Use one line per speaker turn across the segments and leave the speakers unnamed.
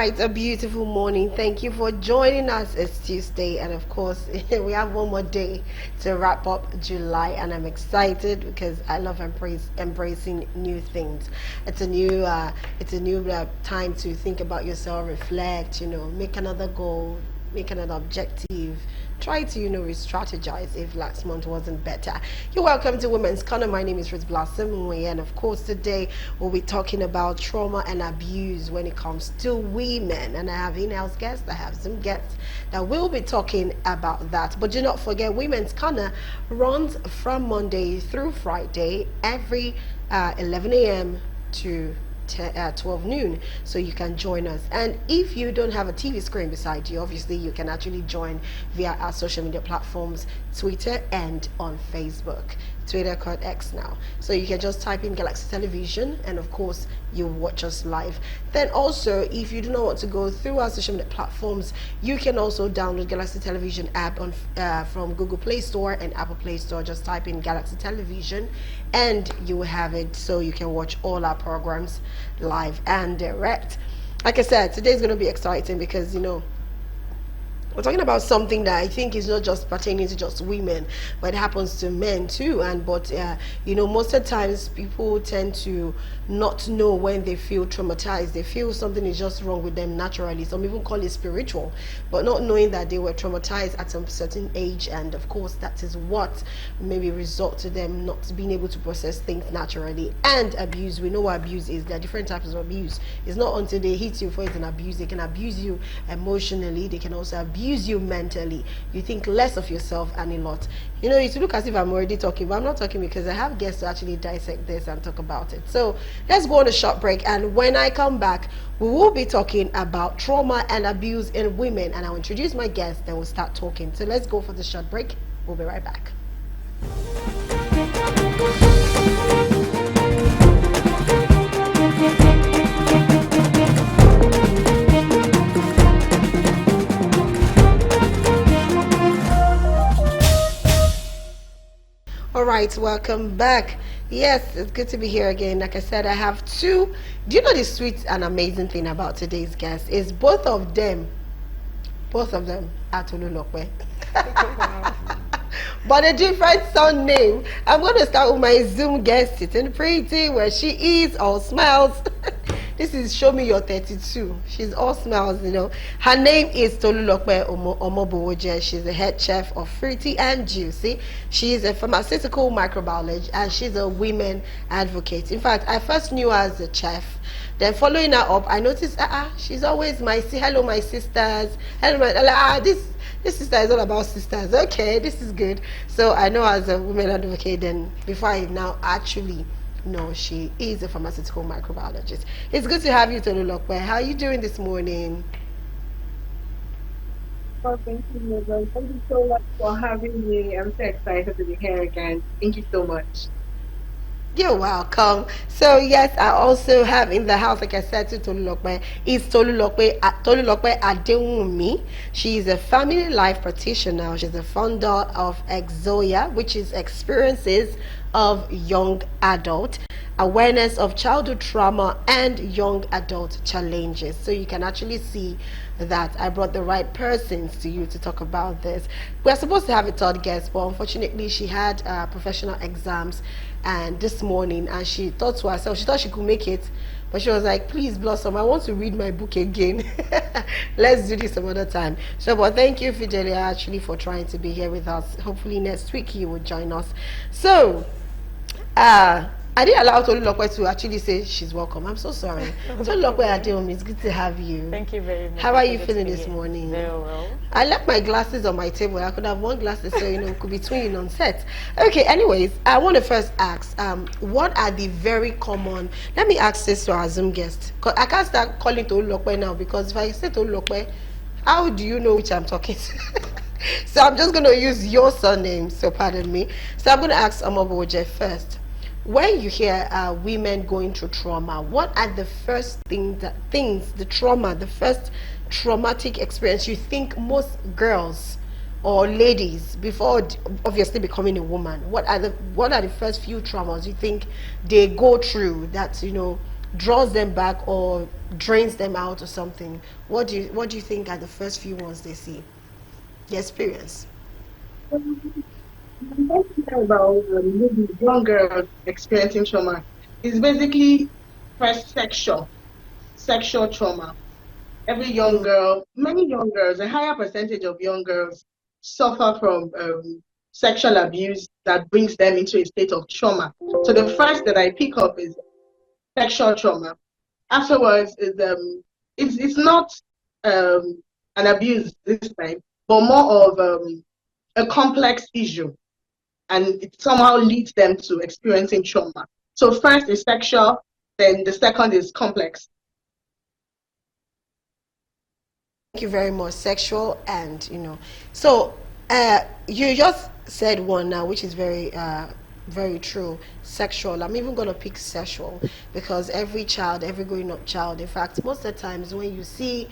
right, a beautiful morning. Thank you for joining us. It's Tuesday, and of course, we have one more day to wrap up July, and I'm excited because I love embracing new things. It's a new time to think about yourself, reflect. Make another goal, make another objective. Try to, re-strategize if last month wasn't better. You're welcome to Women's Corner. My name is Ruth Blossom, and of course today we'll be talking about trauma and abuse when it comes to women. And I have in-house guests, I have some guests that will be talking about that. But do not forget, Women's Corner runs from Monday through Friday every 11 a.m. to 12 noon, so you can join us. And if you don't have a TV screen beside you, obviously you can actually join via our social media platforms, Twitter and on Facebook. Twitter called X now, so you can just type in Galaxy Television, and of course you watch us live. Then also, if you do not want to go through our social media platforms, you can also download Galaxy Television app on from Google Play Store and Apple Play Store. Just type in Galaxy Television and you will have it, so you can watch all our programs live and direct. Like I said, today is going to be exciting because we're talking about something that I think is not just pertaining to just women, but it happens to men too. But most of the times people tend to not know when they feel traumatized. They feel something is just wrong with them naturally. Some even call it spiritual, but not knowing that they were traumatized at some certain age, and of course that is what maybe result to them not being able to process things naturally. And abuse, we know what abuse is. There are different types of abuse. It's not until they hit you for it's an abuse. They can abuse you emotionally. They can also abuse you mentally. You think less of yourself and a lot. It look as if I'm already talking, but I'm not talking because I have guests to actually dissect this and talk about it. So let's go on a short break, and when I come back, we will be talking about trauma and abuse in women, and I'll introduce my guests, then we'll start talking. So let's go for the short break. We'll be right back. All right, welcome back. Yes, it's good to be here again. Like I said, I have two. Do you know the sweet and amazing thing about today's guest is both of them are Tolulokwe. But a different son name. I'm going to start with my Zoom guest, sitting pretty where she is, all smiles. This is Show Me Your 32. She's all smiles, Her name is Tolulokwe Omobowoje. She's the head chef of Fruity and Juicy. She is a pharmaceutical microbiologist, and she's a women advocate. In fact, I first knew her as a chef. Then following her up, I noticed, she's always hello, my sisters. Hello, this sister is all about sisters. Okay, this is good. So I know her as a women advocate, then before I now actually no, she is a pharmaceutical microbiologist. It's good to have you, Tolulokwe. How are you doing this morning?
Well, thank you, Megan. Thank you so much for having me. I'm so excited to be here again. Thank you so much.
You're welcome. So yes, I also have in the house, like I said, to Tolulokwe, is Tolulokwe Adewumi. She is a family life practitioner. She's the founder of Exoya, which is experiences of young adult, awareness of childhood trauma and young adult challenges. So you can actually see that I brought the right persons to you to talk about this. We're supposed to have a third guest, but unfortunately she had professional exams and this morning, and she thought to herself, she thought she could make it, but she was like, please Blossom, I want to read my book again. Let's do this some other time. So but thank you, Fidelia, actually, for trying to be here with us. Hopefully next week you will join us. So I didn't allow Tolulokwe to actually say she's welcome. I'm so sorry. Tolulokwe Adeomi, it's good to have you.
Thank you very much.
How are you feeling this morning?
Very well.
I left my glasses on my table. I could have worn glasses, so it could be twinning on set. Okay, anyways, I want to first ask, what are the very common, let me ask this to our Zoom guest. I can't start calling Tolulokwe now, because if I say Tolulokwe, how do you know which I'm talking to? So I'm just going to use your surname, so pardon me. So I'm going to ask Omobowoje first. When you hear women going through trauma, what are the first the first traumatic experience you think most girls or ladies, before obviously becoming a woman, what are the first few traumas you think they go through that draws them back or drains them out or something. What do you think are the first few ones they see? The experience.
I'm talking about maybe young girls experiencing trauma. It's basically first sexual trauma. Every young
Mm.
girl, many young girls, a higher percentage of young girls suffer from sexual abuse that brings them into a state of trauma. So the first that I pick up is sexual trauma. Afterwards is it's not um an abuse this time, but more of a complex issue, and it somehow leads them to experiencing trauma. So first is sexual, then the second is complex.
Thank you very much. Sexual and so you just said one now, which is very true. Sexual. I'm even gonna pick sexual because every child, every growing up child, in fact, most of the times when you see,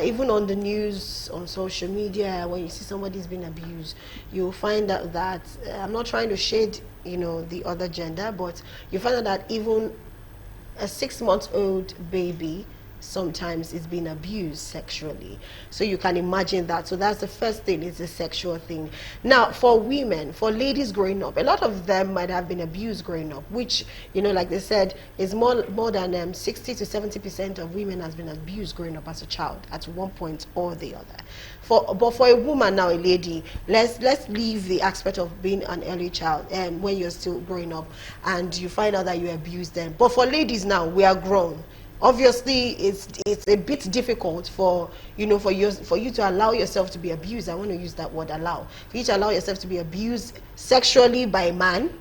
even on the news, on social media, when you see somebody's been abused, you'll find out that I'm not trying to shade, the other gender, but you find out that even a 6 month old baby sometimes is being abused sexually, so you can imagine that. So that's the first thing, is the sexual thing. Now for women, for ladies growing up, a lot of them might have been abused growing up, which, like they said, is more than 60 to 70% of women has been abused growing up as a child at one point or the other. But for a woman now, a lady, let's leave the aspect of being an early child and when you're still growing up and you find out that you abused them. But for ladies now, we are grown. Obviously it's a bit difficult for you to allow yourself to be abused. I want to use that word, allow, for you to allow yourself to be abused sexually by a man,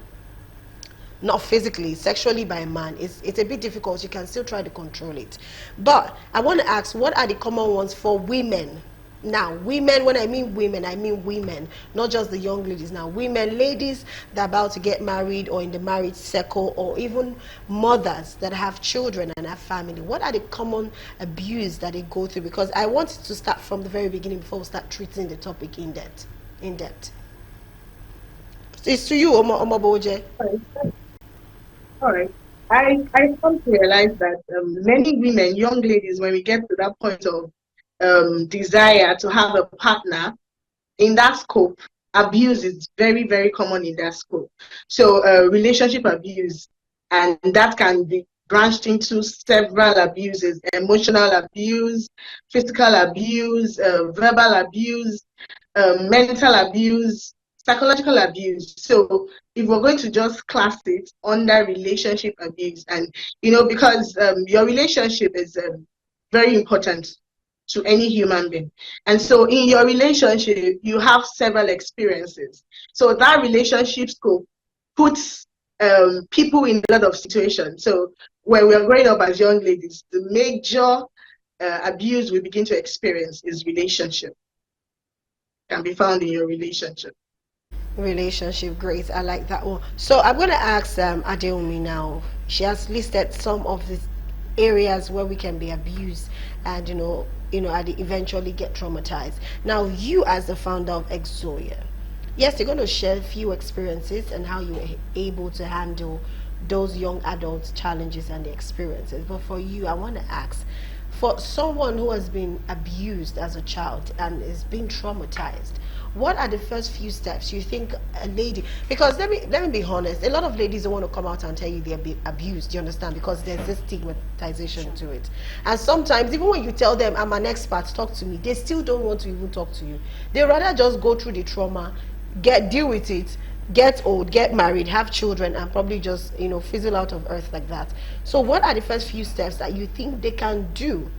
not physically, sexually by a man. It's a bit difficult. You can still try to control it, but I want to ask, what are the common ones for women? Now women, when I mean women, not just the young ladies. Now women, ladies that are about to get married or in the marriage circle, or even mothers that have children and have family. What are the common abuse that they go through? Because I want to start from the very beginning before we start treating the topic in depth. It's to you, Omoboje.
All right. I come to realize that many women, young ladies, when we get to that point of desire to have a partner, in that scope, abuse is very, very common in that scope. So relationship abuse, and that can be branched into several abuses: emotional abuse, physical abuse, verbal abuse, mental abuse, psychological abuse. So if we're going to just class it under relationship abuse, and because your relationship is very important to any human being. And so in your relationship, you have several experiences. So that relationship scope puts people in a lot of situations. So when we are growing up as young ladies, the major abuse we begin to experience is relationship. Can be found in your relationship.
Relationship, great. I like that one. So I'm going to ask Adeomi now. She has listed some of the areas where we can be abused and and eventually get traumatized. Now you, as the founder of Exoya, yes, you're going to share a few experiences and how you were able to handle those young adults challenges and the experiences. But for you, I want to ask, for someone who has been abused as a child and is being traumatized, what are the first few steps you think a lady, because let me be honest, a lot of ladies don't want to come out and tell you they're being abused, you understand, because there's this stigmatization to it. And sometimes even when you tell them, I'm an expert, talk to me, they still don't want to even talk to you. They rather just go through the trauma, deal with it, get old, get married, have children, and probably just fizzle out of earth like that. So what are the first few steps that you think they can do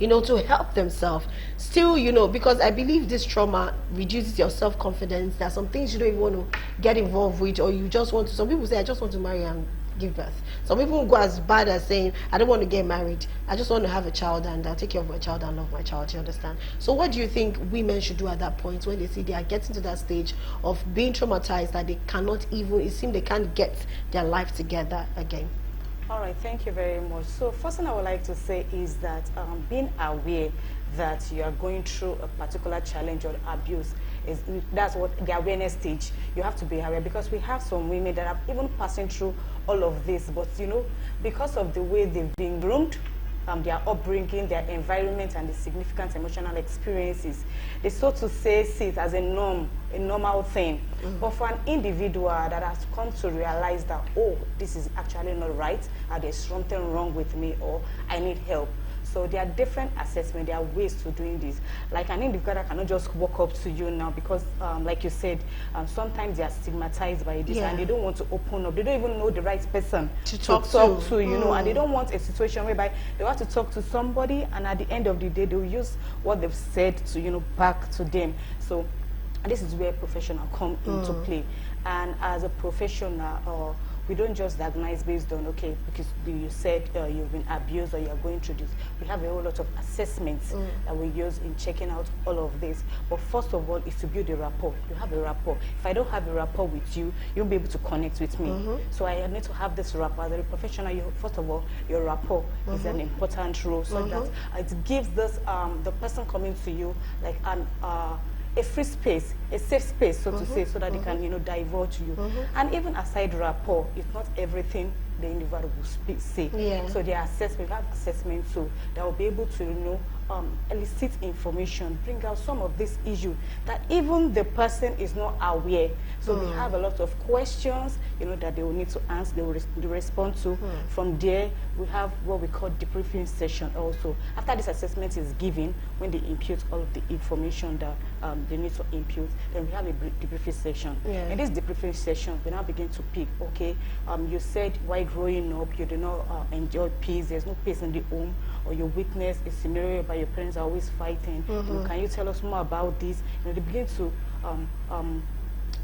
to help themselves still, because I believe this trauma reduces your self-confidence. There are some things you don't even want to get involved with, or you just want to, some people say, I just want to marry and give birth. Some people go as bad as saying, I don't want to get married, I just want to have a child and I'll take care of my child and love my child. You understand? So what do you think women should do at that point when they see they are getting to that stage of being traumatized, that they cannot even, it seems they can't get their life together again?
All right, thank you very much. So first thing I would like to say is that being aware that you are going through a particular challenge or abuse, that's what the awareness stage. You have to be aware, because we have some women that are even passing through all of this, but because of the way they've been groomed, their upbringing, their environment, and the significant emotional experiences. They so to say see it as a normal thing. But for an individual that has come to realize that, oh, this is actually not right, there's something wrong with me, or I need help. So there are different assessments, there are ways to doing this. Like an individual cannot just walk up to you now because, like you said, sometimes they are stigmatized by this and they don't want to open up. They don't even know the right person
to talk
to, you know, and they don't want a situation whereby they want to talk to somebody and at the end of the day, they'll use what they've said to, you know, back to them. So this is where professional come into play. And as a professional, we don't just diagnose based on, okay, because you said you've been abused or you're going through this. We have a whole lot of assessments that we use in checking out all of this. But first of all, is to build a rapport. You have a rapport. If I don't have a rapport with you, you won't be able to connect with me. So I need to have this rapport. As a professional, first of all, your rapport is an important role, so that it gives this the person coming to you like an a free space, a safe space, so to say, so that they can, you know, divulge you. And even aside rapport, it's not everything the individual will say. So their assessment, we have assessment too, that will be able to, you know, elicit information, bring out some of this issue that even the person is not aware. So we have a lot of questions, you know, that they will need to answer, they will respond to. From there, we have what we call debriefing session also. After this assessment is given, when they impute all of the information that they need to impute, then we have a debriefing session. In this debriefing session, we now begin to pick, okay, you said while growing up, you do not enjoy peace, there's no peace in the home, or you witness a scenario where your parents are always fighting. You know, can you tell us more about this? You know, they begin to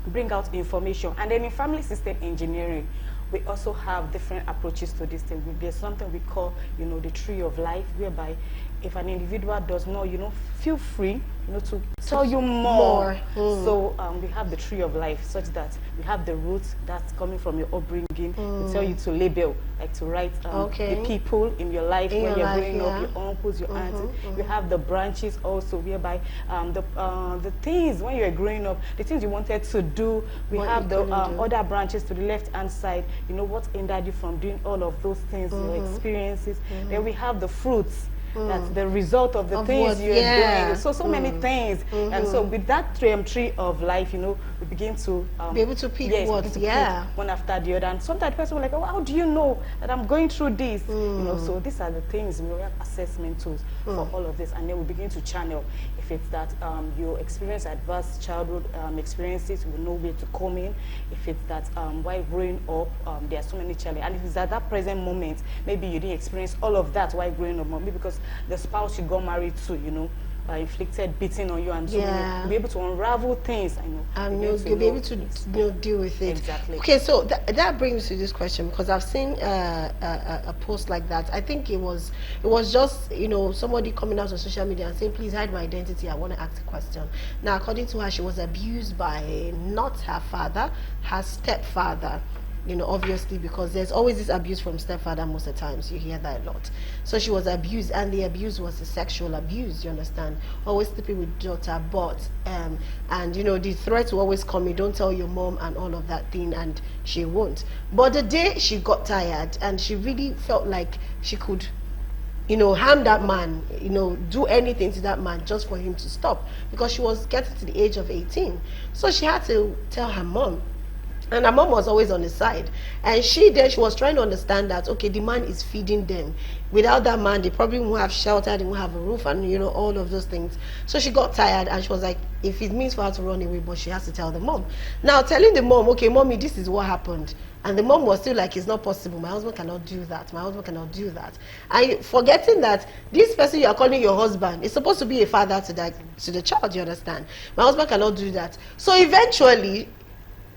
bring out information. And then in family system engineering, we also have different approaches to this thing. There's something we call, you know, the tree of life, whereby if an individual does not, you know, feel free, you know, to tell you more. So we have the tree of life, such that we have the roots that's coming from your upbringing. We tell you to label, like to write the people in your life when you're growing up, your uncles, your aunts. We have the branches also, whereby the things when you're growing up, the things you wanted to do. We have the other branches to the left-hand side. You know, what hindered you from doing all of those things, your experiences. Then we have the fruits. That's the result of the things you're doing. So many things. And so with that tree of life, you know, we begin to
be able to pick what,
pick one after the other. And sometimes people are like, oh, how do you know that I'm going through this? You know, so these are the things, we have assessment tools for all of this. And then we begin to channel. If it's that you experience adverse childhood experiences, we know where to come in. If it's that while growing up, there are so many challenges. And if it's at that present moment, maybe you didn't experience all of that while growing up, maybe because the spouse you got married to, you know, inflicted beating on you, and so you'll be able to unravel things, I know,
and you'll be able to, you know, deal with it.
Exactly.
Okay, so that brings me to this question, because I've seen a post like that. I think it was just, you know, somebody coming out on social media and saying, please hide my identity, I want to ask a question. Now, according to her, she was abused by not her father, her stepfather. You know, obviously, because there's always this abuse from stepfather most of the times. You hear that a lot. So she was abused, and the abuse was a sexual abuse, you understand? Always sleeping with daughter, but, and, you know, the threats will always come, you don't tell your mom and all of that thing, and she won't. But the day she got tired, and she really felt like she could, you know, harm that man, you know, do anything to that man just for him to stop, because she was getting to the age of 18. So she had to tell her mom. And her mom was always on the side. And she was trying to understand that, okay, the man is feeding them. Without that man, they probably won't have shelter, they won't have a roof, and, you know, all of those things. So she got tired, and she was like, if it means for her to run away, but she has to tell the mom. Now, telling the mom, okay, mommy, this is what happened. And the mom was still like, it's not possible. My husband cannot do that. My husband cannot do that. And forgetting that this person you are calling your husband is supposed to be a father to the child, you understand? My husband cannot do that. So eventually,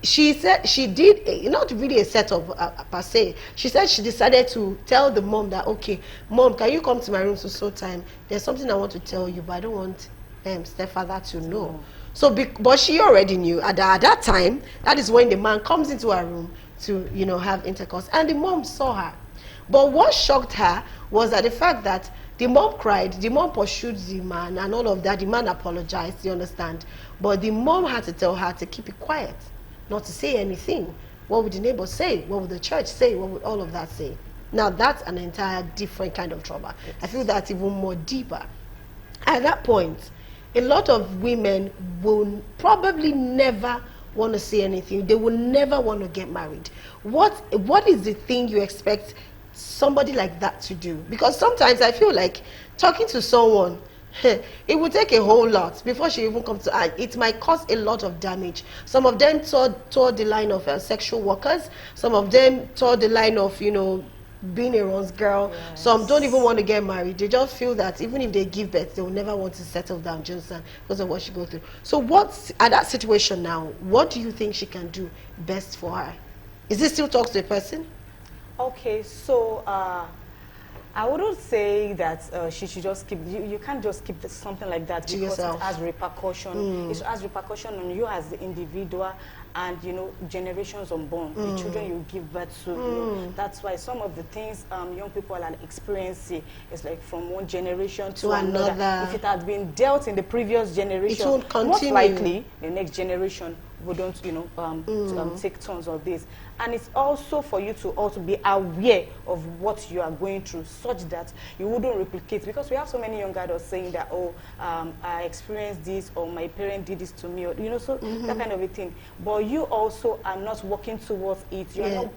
she said she did not really a setup per se. She said she decided to tell the mom that, okay, mom, can you come to my room so time? There's something I want to tell you, but I don't want stepfather to know. So, but she already knew at that time. That is when the man comes into her room to, you know, have intercourse, and the mom saw her. But what shocked her was that the fact that the mom cried, the mom pursued the man, and all of that. The man apologized, you understand? But the mom had to tell her to keep it quiet, not to say anything. What would the neighbors say? What would the church say? What would all of that say? Now that's an entire different kind of trauma. I feel that's even more deeper. At that point, a lot of women will probably never want to say anything. They will never want to get married. What is the thing you expect somebody like that to do? Because sometimes I feel like talking to someone, it would take a whole lot before she even comes to, and it might cause a lot of damage. Some of them toward the line of sexual workers. Some of them toward the line of, being a Ron's girl.
Yes.
Some don't even want to get married. They just feel that even if they give birth, they will never want to settle down, just because of what she goes through. So what's at that situation now? What do you think she can do best for her? Is it still talk to a person?
Okay, so I wouldn't say that she should just keep, you can't just keep something like that
To
because
yourself.
it has repercussion. It has repercussion on you as the individual and, generations unborn, the children you give birth to. That's why some of the things young people are experiencing is like from one generation to another. If it had been dealt in the previous generation,
It won't continue.
most likely the next generation wouldn't, take turns of this. And it's also for you to also be aware of what you are going through, such that you wouldn't replicate. Because we have so many young adults saying that, I experienced this, or my parent did this to me, or that kind of a thing. But you also are not working towards it. You're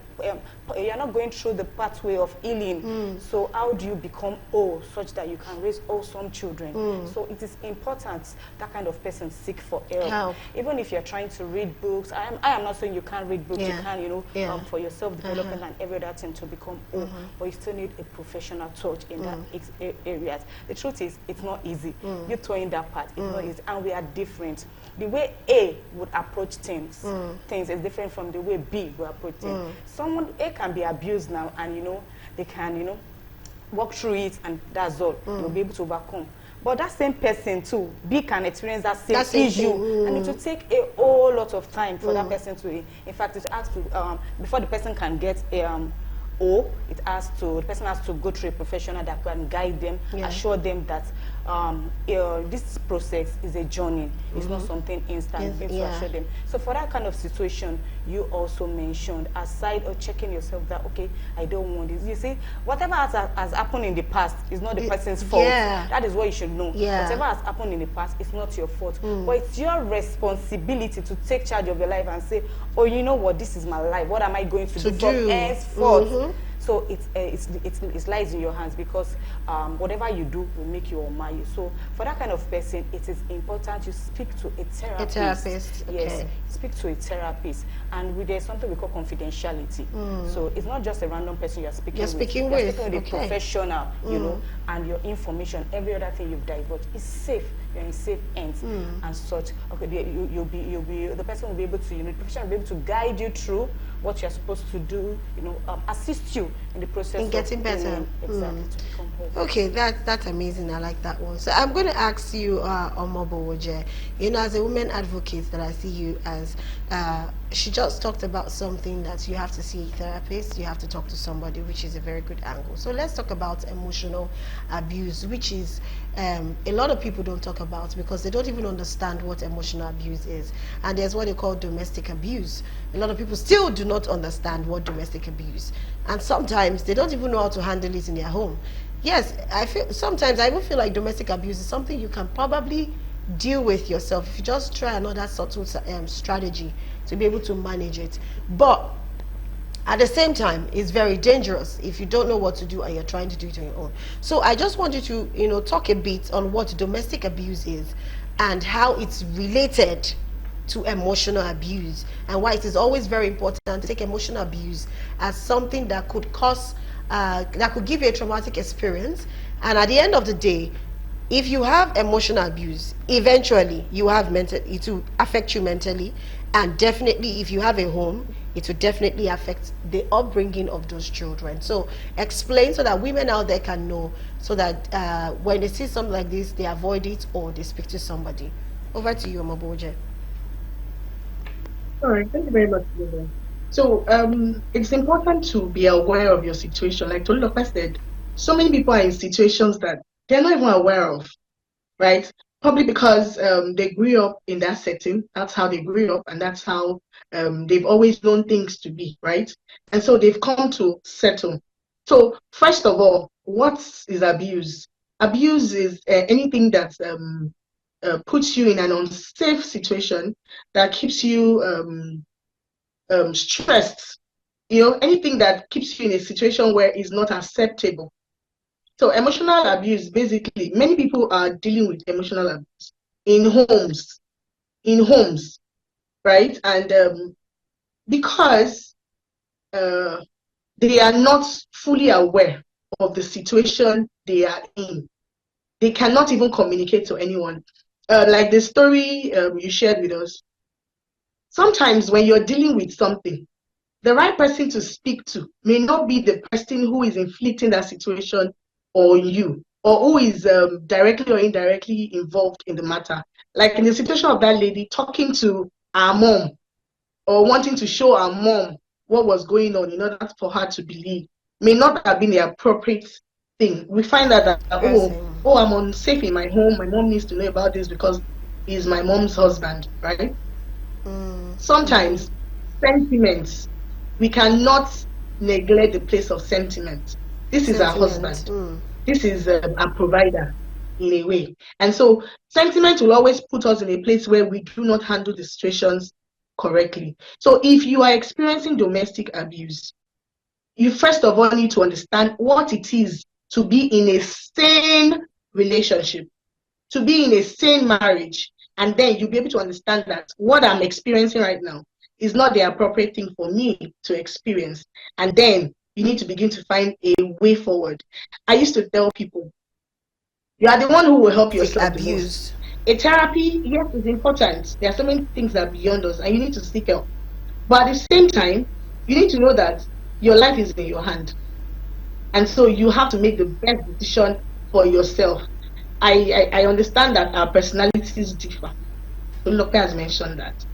not going through the pathway of healing. So how do you become whole, such that you can raise wholesome children? So it is important that kind of person seek for help. Even if you're trying to read books, I am not saying you can't read books. You can, for your self-development and every other thing to become whole. But you still need a professional touch in that areas. The truth is, it's not easy. You throwing that part, it's not easy, and we are different. The way A would approach things is different from the way B will approach things. Someone A can be abused now, and they can walk through it, and that's all. They'll be able to overcome. But that same person too, B can experience that same issue, and it will take a whole lot of time for that person to, in fact, it has to, before the person can get a the person has to go through a professional that can guide them, assure them that this process is a journey. It's not something instant. To assure them. So for that kind of situation, you also mentioned, aside of checking yourself that, okay, I don't want this. You see, whatever has happened in the past is not the person's fault. That is what you should know. Whatever has happened in the past is not your fault. But it's your responsibility to take charge of your life and say, oh, you know what, this is my life. What am I going to do from henceforth? So it lies in your hands, because whatever you do will make you or mar you. So for that kind of person, it is important you speak to a therapist.
A therapist, okay.
Yes, speak to a therapist. And there's something we call confidentiality. So it's not just a random person you're speaking with. You're speaking with a professional, and your information, every other thing you've divulged is safe. You're in safe hands and such. Okay, the person will be able to, the professional will be able to guide you through what you're supposed to do, assist you in the process
in getting better.
Exactly, to become whole.
Okay, that's amazing. I like that one. So I'm going to ask you, Omobowoje, as a woman advocate that I see you as, she just talked about something that you have to see a therapist, you have to talk to somebody, which is a very good angle. So let's talk about emotional abuse, which is a lot of people don't talk about, because they don't even understand what emotional abuse is. And there's what they call domestic abuse. A lot of people still do not understand what domestic abuse, and sometimes they don't even know how to handle it in their home. Yes, sometimes I even feel like domestic abuse is something you can probably deal with yourself if you just try another subtle strategy to be able to manage it. But at the same time, it's very dangerous if you don't know what to do and you're trying to do it on your own. So I just want you to talk a bit on what domestic abuse is and how it's related to emotional abuse, and why it is always very important to take emotional abuse as something that could cause that could give you a traumatic experience. And at the end of the day, if you have emotional abuse, eventually it will affect you mentally, and definitely if you have a home, it will definitely affect the upbringing of those children. So explain so that women out there can know, so that when they see something like this, they avoid it or they speak to somebody. Over to you, Omobowoje.
All right, thank you very much, Lulu. So it's important to be aware of your situation. Like Tolulope said, so many people are in situations that they're not even aware of, right? Probably because they grew up in that setting. That's how they grew up, and that's how they've always known things to be, right? And so they've come to settle. So first of all, what is abuse? Abuse is anything that puts you in an unsafe situation, that keeps you stressed. Anything that keeps you in a situation where it's not acceptable. So emotional abuse, basically, many people are dealing with emotional abuse in homes, right? And because they are not fully aware of the situation they are in, they cannot even communicate to anyone. Like the story you shared with us, sometimes when you're dealing with something, the right person to speak to may not be the person who is inflicting that situation on you, or who is directly or indirectly involved in the matter. Like in the situation of that lady talking to our mom, or wanting to show our mom what was going on in order for her to believe, may not have been the appropriate thing. We find out that, oh, I'm unsafe in my home. My mom needs to know about this because he's my mom's husband, right? Sometimes sentiments, we cannot neglect the place of sentiment. This is our husband. This is a provider in a way. And so sentiment will always put us in a place where we do not handle the situations correctly. So if you are experiencing domestic abuse, you first of all need to understand what it is to be in a sane relationship, to be in a sane marriage. And then you'll be able to understand that what I'm experiencing right now is not the appropriate thing for me to experience. And then you need to begin to find a way forward. I used to tell people, you are the one who will help yourself the most. A therapy, yes, is important. There are so many things that are beyond us, and you need to seek help. But at the same time, you need to know that your life is in your hand. And so you have to make the best decision for yourself. I understand that our personalities differ. Lope has mentioned that.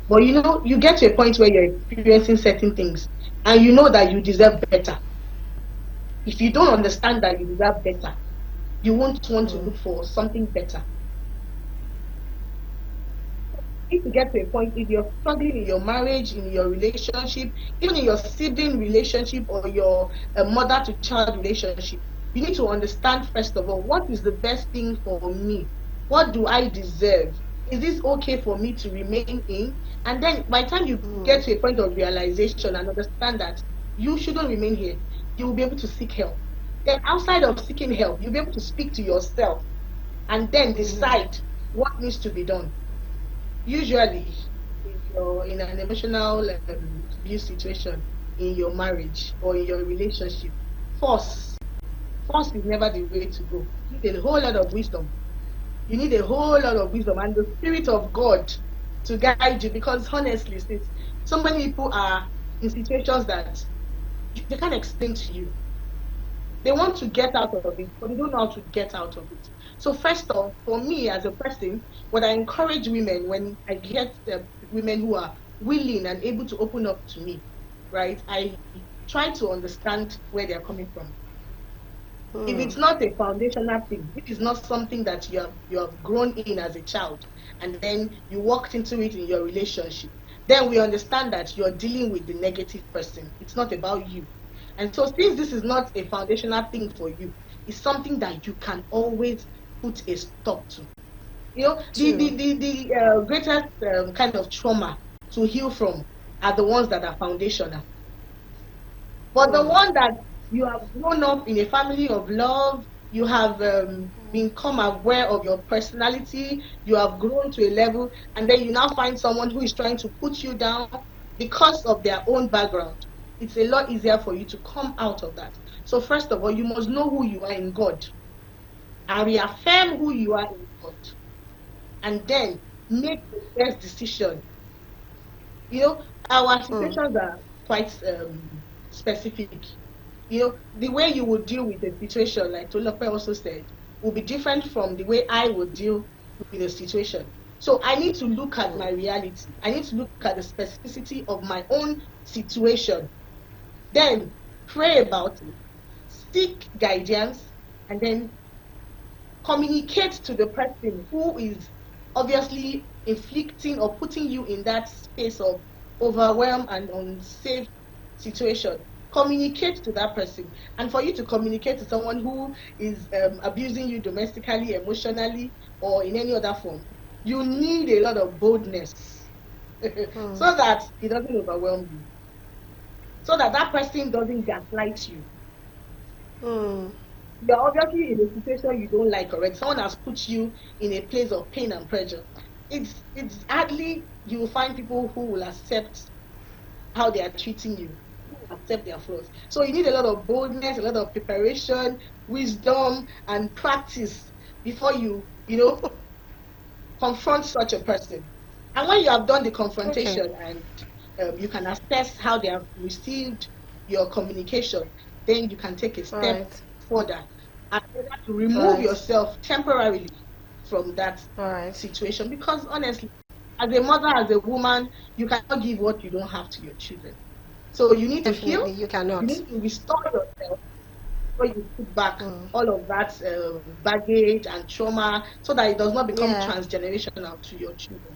But you get to a point where you're experiencing certain things and you know that you deserve better. If you don't understand that you deserve better, you won't want to look for something better. If you get to a point, if you're struggling in your marriage, in your relationship, even in your sibling relationship or your mother to child relationship, you need to understand, first of all, what is the best thing for me? What do I deserve? Is this okay for me to remain in? And then by the time you get to a point of realization and understand that you shouldn't remain here, you will be able to seek help. Then outside of seeking help, you'll be able to speak to yourself and then decide what needs to be done. Usually, if you're in an emotional abuse situation in your marriage or in your relationship, force is never the way to go. You need a whole lot of wisdom. You need a whole lot of wisdom and the Spirit of God to guide you, because honestly, so many people are in situations that they can't explain to you. They want to get out of it, but they don't know how to get out of it. So first off, for me as a person, what I encourage women when I get women who are willing and able to open up to me, right? I try to understand where they're coming from. If it's not a foundational thing, if it's not something that you have grown in as a child, and then you walked into it in your relationship, then we understand that you're dealing with the negative person. It's not about you. And so since this is not a foundational thing for you, it's something that you can always put a stop to. The greatest kind of trauma to heal from are the ones that are foundational. But the one that you have grown up in a family of love, you have become aware of your personality, you have grown to a level, and then you now find someone who is trying to put you down because of their own background. It's a lot easier for you to come out of that. So first of all, you must know who you are in God and reaffirm who you are in God, and then make the best decision. Our situations are quite specific. The way you would deal with a situation, like Tolope also said, will be different from the way I would deal with a situation. So I need to look at my reality. I need to look at the specificity of my own situation. Then pray about it, seek guidance, and then communicate to the person who is obviously inflicting or putting you in that space of overwhelm and unsafe situation. communicate to that person. And for you to communicate to someone who is abusing you domestically, emotionally, or in any other form, you need a lot of boldness so that it doesn't overwhelm you, so that that person doesn't gaslight you. You're obviously in a situation you don't like already. Someone has put you in a place of pain and pressure. It's hardly you will find people who will accept how they are treating you, accept their flaws. So you need a lot of boldness, a lot of preparation, wisdom, and practice before you confront such a person. And when you have done the confrontation and you can assess how they have received your communication, then you can take a step further and to remove yourself temporarily from that situation. Because honestly, as a mother, as a woman, you cannot give what you don't have to your children. So you need to heal.
You cannot.
You need to restore yourself before you put back all of that baggage and trauma, so that it does not become transgenerational to your children.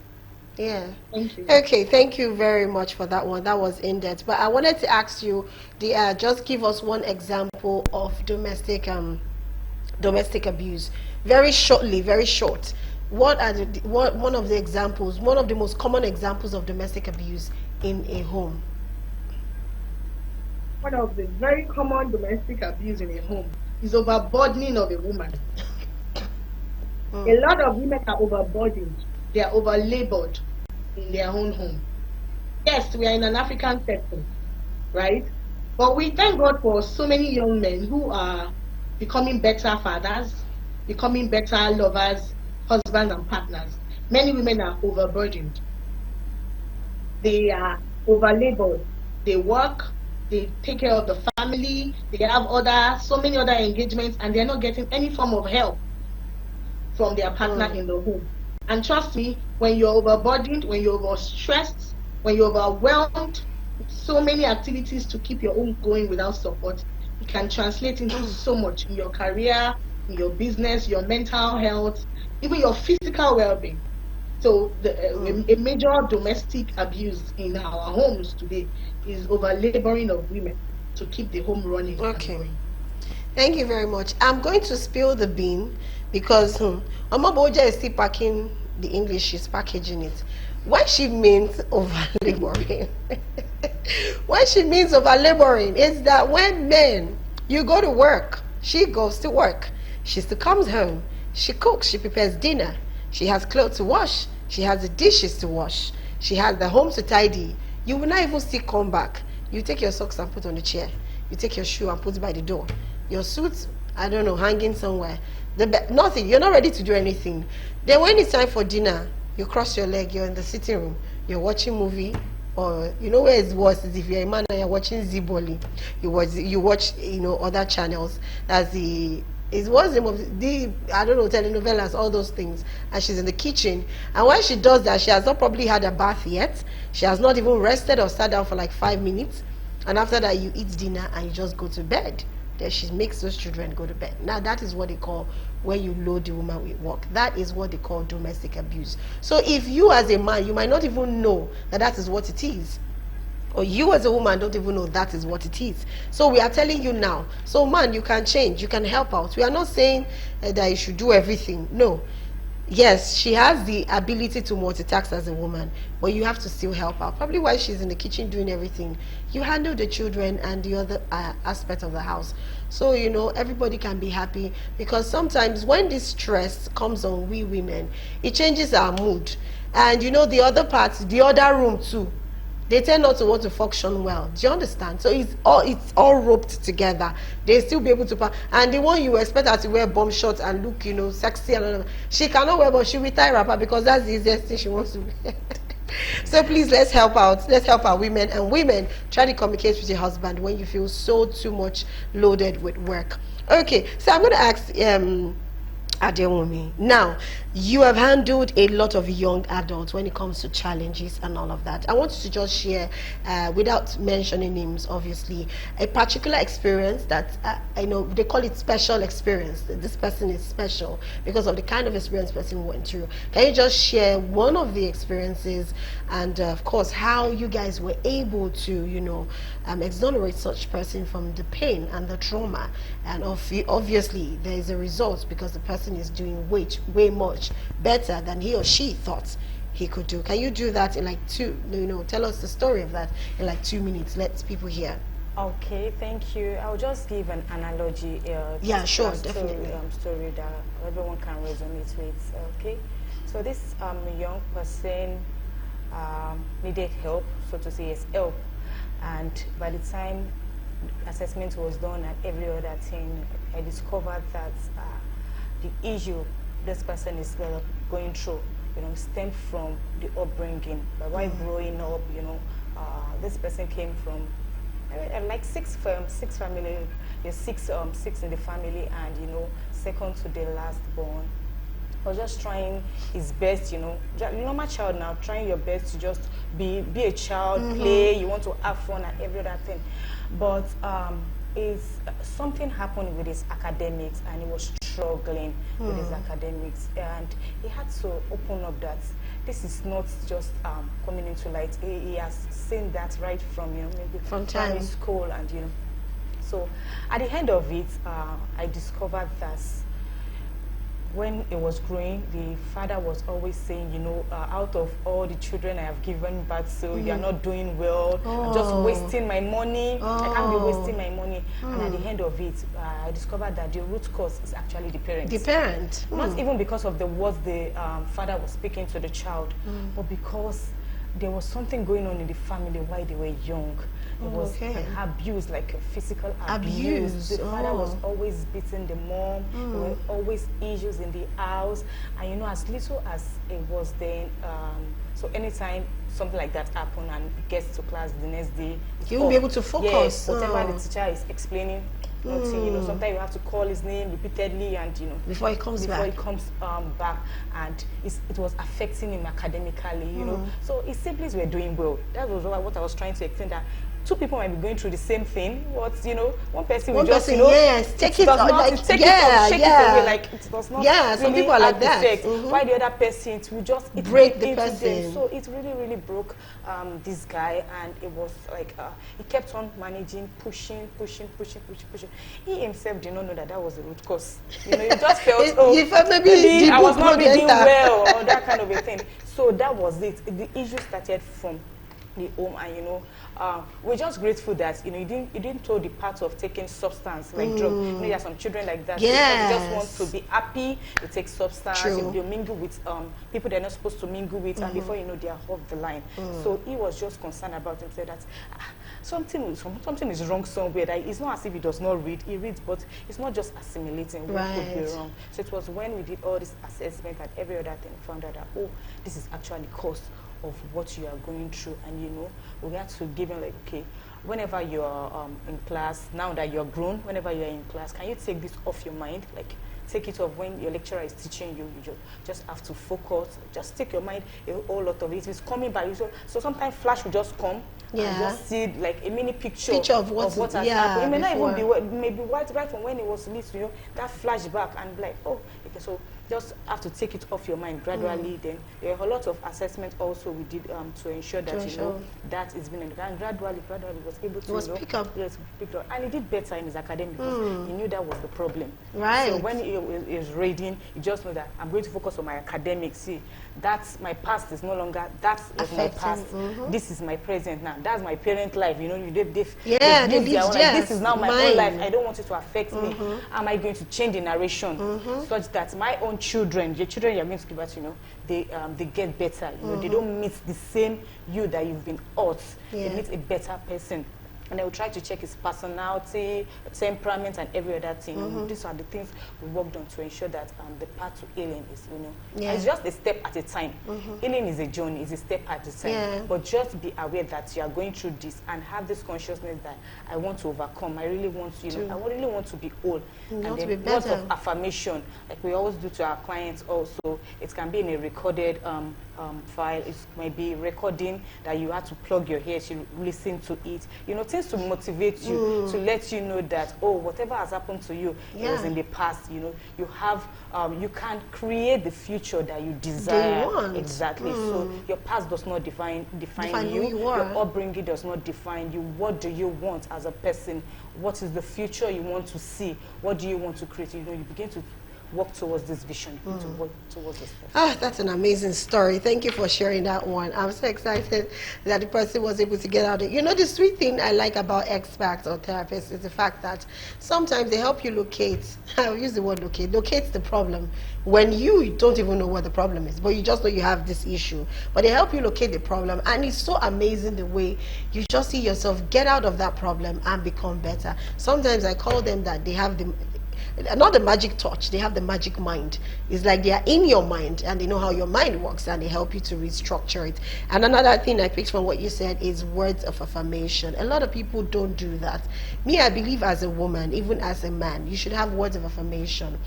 Yeah.
Thank you.
Okay, thank you very much for that one. That was in-depth. But I wanted to ask you, just give us one example of domestic abuse. Very shortly, very short. What are one of the examples, one of the most common examples of domestic abuse in a home?
One of the very common domestic abuse in a home is overburdening of a woman. A lot of women are overburdened. They are overlabored in their own home. Yes, we are in an African setting, right? But we thank God for so many young men who are becoming better fathers, becoming better lovers, husbands and partners. Many women are overburdened. They are overlabored. They work, they take care of the family, they have so many other engagements, and they're not getting any form of help from their partner in the home. And trust me, when you're overburdened, when you're overstressed, when you're overwhelmed with so many activities to keep your home going without support, it can translate into so much in your career, in your business, your mental health, even your physical well-being. So a major domestic abuse in our homes today is overlaboring of women to keep the home running.
Okay. Thank you very much. I'm going to spill the bean because Mama Boja is still packing the English, she's packaging it. What she means overlaboring, what she means overlaboring is that when men, you go to work, she goes to work, she still comes home, she cooks, she prepares dinner, she has clothes to wash, she has the dishes to wash, she has the home to tidy. You will not even still come back. You take your socks and put on the chair. You take your shoe and put it by the door. Your suit, I don't know, hanging somewhere. Nothing. You're not ready to do anything. Then when it's time for dinner, you cross your leg, you're in the sitting room, you're watching movie, or you know where it's worse is if you're a man and you're watching Ziboli. You watch other channels. What's the name of the I don't know, telenovelas, all those things, and she's in the kitchen, and when she does that, she has not probably had a bath yet, she has not even rested or sat down for like 5 minutes, and after that you eat dinner and you just go to bed. Then she makes those children go to bed. Now that is what they call, when you load the woman with work, that is what they call domestic abuse. So if you as a man, you might not even know that is what it is, or you as a woman don't even know that is what it is. So we are telling you now. So man, you can change, you can help out. We are not saying that you should do everything. No. Yes, she has the ability to multitask as a woman, but you have to still help out. Probably while she's in the kitchen doing everything, you handle the children and the other aspect of the house. So, everybody can be happy, because sometimes when this stress comes on we women, it changes our mood. And the other part, the other room too, they tend not to want to function well. Do you understand? So it's all roped together. They still be able to and the one you expect her to wear bomb shorts and look, sexy and all that, she cannot wear, but she will tie wrapper because that's the easiest thing she wants to wear. So please, let's help out. Let's help our women. And women, try to communicate with your husband when you feel so too much loaded with work. Okay, so I'm going to ask Adewumi. Now, you have handled a lot of young adults when it comes to challenges and all of that. I want you to just share, without mentioning names, obviously, a particular experience that I know they call it special experience. This person is special because of the kind of experience person went through. Can you just share one of the experiences and, of course, how you guys were able to, exonerate such person from the pain and the trauma? And obviously, there is a result because the person is doing way much better than he or she thought he could do. Can you do that in like tell us the story of that in like 2 minutes? Let people hear.
Okay, thank you. I'll just give an analogy.
Yeah, sure,
definitely.
definitely.
Story that everyone can resonate with. Okay, so this young person needed help, so to say, yes, help. And by the time assessment was done and every other thing, I discovered that the issue this person is going through, stemmed from the upbringing. But while growing up, this person came from like six family. There's six in the family, and second to the last born. I was just trying his best, normal child now, trying your best to just be a child, play, you want to have fun and every other thing. But something happened with his academics, and he was struggling with his academics, and he had to open up that this is not just coming into light. He has seen that right from maybe
from
primary school, and so at the end of it, I discovered that when it was growing, the father was always saying, out of all the children I have given birth to, you are not doing well. I'm just wasting my money. I can't be wasting my money. And at the end of it, I discovered that the root cause is actually the parent.
The parent.
Not even because of the words the father was speaking to the child, but because there was something going on in the family while they were young. It was abuse, like physical abuse. The father was always beating the mom. There were always issues in the house. And as little as it was then, so anytime something like that happened and gets to class the next day,
he won't be able to focus.
Yes, whatever the teacher is explaining, nothing, sometimes you have to call his name repeatedly, and
before he comes back,
and it was affecting him academically, So his siblings were doing well. That was what I was trying to explain, that two people might be going through the same thing. One person will just,
yes, take it away,
like it does not.
Yeah, some people are like that.
While the other person, it will just
break the person.
Them. So it really broke this guy, and it was like he kept on managing, pushing. He himself did not know that was the root cause. He just felt,
he felt maybe
I was not reading well, or that kind of a thing. So that was it. The issue started from the home, and we're just grateful that you didn't throw the part of taking substance like drug. There are some children like that.
Yes.
They just want to be happy. They take substance. They mingle with people they're not supposed to mingle with, and before you know, they are off the line. So he was just concerned about himself that something is wrong somewhere. That it's not as if he does not read. He reads, but it's not just assimilating. What could be wrong? So it was when we did all this assessment and every other thing, found out that this is actually caused of what you are going through. And we had to give him like, okay, whenever you're in class, now that you're grown, whenever you're in class, can you take this off your mind? Like, take it off when your lecturer is teaching you. You just have to focus. Just take your mind a whole lot of it. It's coming by you. So sometimes flash will just come. And just see like a mini picture of what has happened. It may not even be maybe right from when it was little, that flashback, and like, okay, so just have to take it off your mind gradually. Then there are a lot of assessments also we did to ensure that that is being, and gradually was able to
pick up.
Yes, picked up, and he did better in his academic because he knew that was the problem.
Right.
So when he is reading, you just know that I'm going to focus on my academics. See, that's my past is no longer that was my past. This is my present now. That's my parent life. They live their own life. This is now my own life. I don't want it to affect me. Am I going to change the narration such that my own children, the children you're going to give birth, they get better. They don't meet the same you that you've been taught. They meet a better person. and they will try to check his personality, temperament, and every other thing. These are the things we worked on to ensure that the path to healing is, it's just a step at a time. Healing is a journey, it's a step at a time. But just be aware that you are going through this and have this consciousness that I want to overcome. I really want to, I really want to be whole. And then words of affirmation, like we always do to our clients also, it can be in a recorded file. It might be recording that you have to plug your ears, you listen to it. Things to motivate you, to let you know that, oh, whatever has happened to you, it was in the past. You have, you can create the future that you desire. Exactly. So your past does not define you. Your upbringing does not define you. What do you want as a person? What is the future you want to see? What do you want to create? You begin to work towards this vision, to work towards this vision.
That's an amazing story. Thank you for sharing that one. I'm so excited that the person was able to get out of it. The sweet thing I like about experts or therapists is the fact that sometimes they help you locate, I'll use the word locate the problem when you don't even know what the problem is, but you just know you have this issue. But they help you locate the problem, and it's so amazing the way you just see yourself get out of that problem and become better. Sometimes I call them that they have not the magic touch, they have the magic mind. It's like they are in your mind and they know how your mind works, and they help you to restructure it. And another thing I picked from what you said is words of affirmation. A lot of people don't do that. Me, I believe as a woman, even as a man, you should have words of affirmation.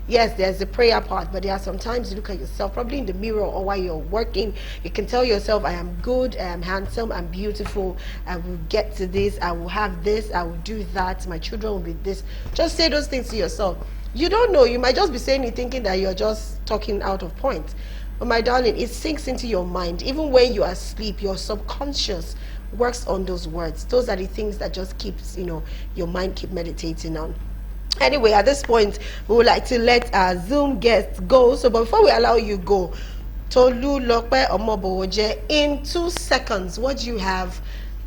Yes, there's the prayer part, but there are sometimes you look at yourself, probably in the mirror or while you're working, you can tell yourself, I am good, I am handsome, I'm beautiful, I will get to this, I will have this, I will do that, my children will be this. Just say those things to yourself. You don't know, you might just be saying it thinking that you're just talking out of point. But my darling, it sinks into your mind. Even when you are asleep, your subconscious works on those words. Those are the things that just keeps, your mind keep meditating on. Anyway, at this point, we would like to let our Zoom guests go. So, but before we allow you go, Tolulope Omobowoje, in 2 seconds, what do you have?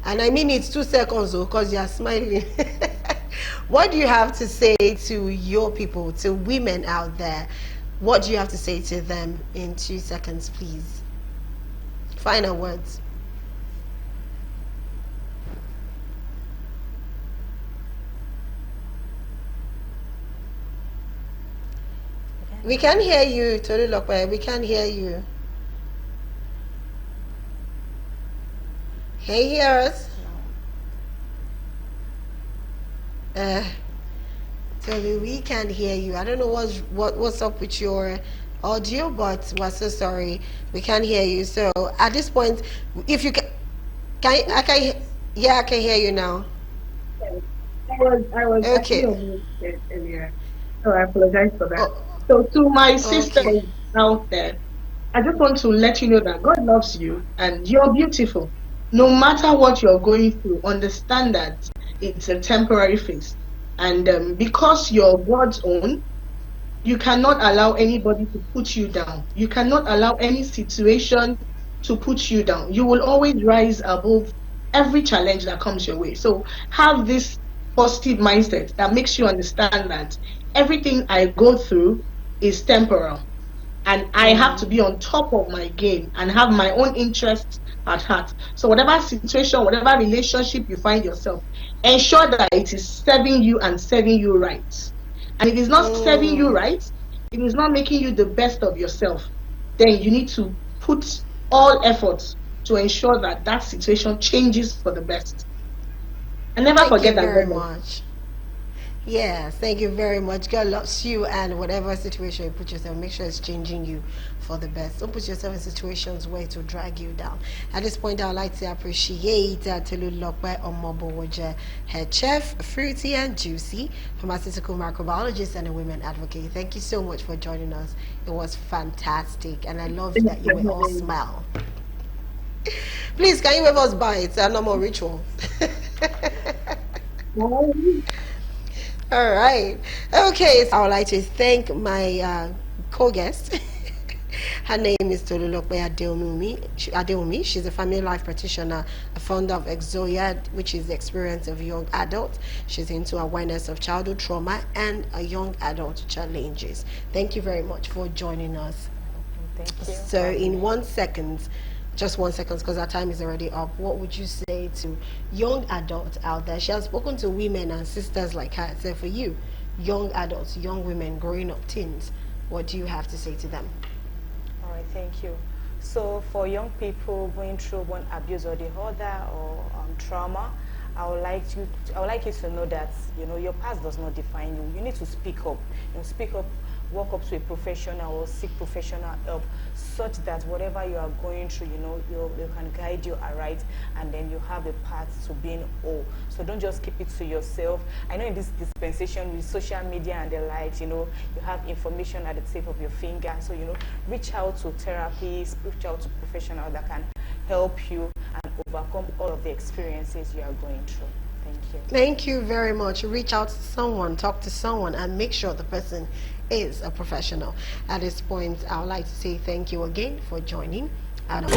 And I mean it's 2 seconds, because you are smiling. What do you have to say to your people, to women out there? What do you have to say to them in 2 seconds, please? Final words. We can hear you, Tolulope. We can hear you. Can you hear us? Tolu, we can hear you. I don't know what's up with your audio, but we're so sorry. We can't hear you. So at this point, if you I can hear you now.
I was
okay.
Earlier. So I apologize for that. So to my sisters out there, I just want to let you know that God loves you and you're beautiful. No matter what you're going through, understand that it's a temporary phase. And because you're God's own, you cannot allow anybody to put you down. You cannot allow any situation to put you down. You will always rise above every challenge that comes your way. So have this positive mindset that makes you understand that everything I go through is temporal, and I have to be on top of my game and have my own interests at heart. So whatever situation, whatever relationship you find yourself, ensure that it is serving you and serving you right. And if it's not serving you right, if it's not making you the best of yourself, then you need to put all efforts to ensure that that situation changes for the best. And never forget that.
Thank you very much. Yes, thank you very much. God loves you, and whatever situation you put yourself, make sure it's changing you for the best. Don't put yourself in situations where it will drag you down. At this point, I would like to appreciate Tolulope Omobowoje, head chef, Fruity and Juicy, pharmaceutical microbiologist and a women advocate. Thank you so much for joining us. It was fantastic, and I love that you will all smile. Please, can you wave us by? It's a normal ritual. All right. Okay, so I would like to thank my co-guest. Her name is Tolulope Adewumi. She's a family life practitioner, a founder of Exoya, which is the experience of young adults. She's into awareness of childhood trauma and young adult challenges. Thank you very much for joining us.
Thank you.
So in 1 second, just 1 second because our time is already up. What would you say to young adults out there? She has spoken to women and sisters like her. So for you, young adults, young women, growing up teens, what do you have to say to them?
All right, thank you. So for young people going through one abuse or the other, or trauma, I would like you to know that your past does not define you. You need to speak up. Speak up, walk up to a professional or seek professional help, such that whatever you are going through, you can guide you aright, and then you have a path to being whole. So don't just keep it to yourself. I know in this dispensation with social media and the likes, you have information at the tip of your finger. So reach out to therapists, reach out to professionals that can help you and overcome all of the experiences you are going through. Thank you.
Thank you very much. Reach out to someone, talk to someone, and make sure the person is a professional. At this point, I would like to say thank you again for joining. Adam.